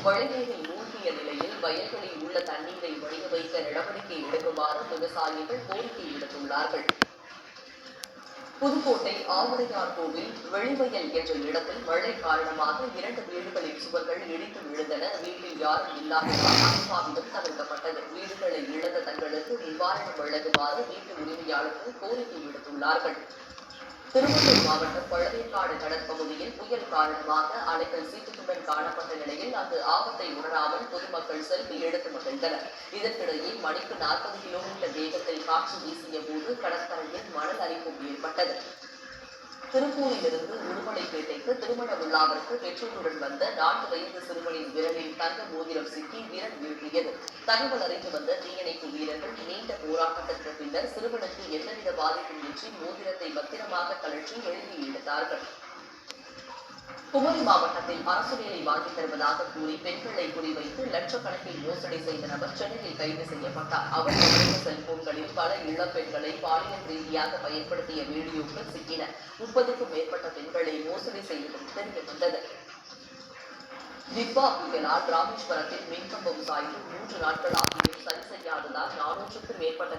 மழைநீரில் மூழ்கிய நிலையில் வயல்களில் உள்ள தண்ணீரை வடிய வைக்க நடவடிக்கை எடுக்குமாறு விவசாயிகள் கோரிக்கை விடுத்துள்ளார்கள். புதுக்கோட்டை ஆவுடையார் கோவில் வெளிவயல் என்ற இடத்தில் மழை காரணமாக 2 வீடுகளின் சுவர்கள் இடித்து விழுந்தன. வீட்டில் யாரும் இல்லாததால் அசம்பாவிதம் தவிர்க்கப்பட்டது. வீடுகளை இழந்த தங்களுக்கு நிவாரணம் வழங்குமாறு வீட்டு உரிமையாளர்கள் கோரிக்கை விடுத்துள்ளார்கள். திருவள்ளூர் மாவட்டம் பழவேற்காடு கடற்பகுதியில் புயல் காரணமாக அலைகள் சீற்றத்துடன் காணப்பட்ட நிலையில் அங்கு ஆபத்தை உணராமல் பொதுமக்கள் செல்ஃபி எடுத்து மகிழ்ந்தனர். இதற்கிடையே மணிக்கு 40 கிலோமீட்டர் வேகத்தில் காற்று வீசிய போது கடற்கரையில் மணல் அரிப்பும் ஏற்பட்டது. திருப்பூரிலிருந்து உடுமலைப்பேட்டைக்கு திருமண விழாவிற்கு பெற்றோருடன் வந்த 4 வயது சிறுவனின் விரலில் தங்க மோதிரம் சிக்கி விரல் வீழ்த்தியது. தகவல் அறிந்து வந்த தீயணைப்பு வீரர்கள் நீண்ட போராட்டத்திற்கு பின்னர் சிறுவனுக்கு எந்தவித பாதிப்பும் இன்றி மோதிரத்தை பத்திரமாக கழற்றி எழுதி எடுத்தார்கள். குமரி மாவட்டத்தில் அரசு வேலை வாங்கித் தருவதாக கூறி பெண்களை குறிவைத்து லட்சக்கணக்கில் மோசடி செய்த நபர் சென்னையில் கைது செய்யப்பட்டார். அவர் செல்போன்களில் பல இளம்பெண்களை பாலியல் ரீதியாக பயன்படுத்திய வீடியோக்கள் சிக்கின. 30க்கும் மேற்பட்ட பெண்களை மோசடி செய்ததும் தெரிய வந்தது. நிப்பா புயலால் ராமேஸ்வரத்தில் மின்கம்பம் சாய்ந்து 3 நாட்கள் ஆகியும் சரி செய்யாததால் 400க்கும் மேற்பட்ட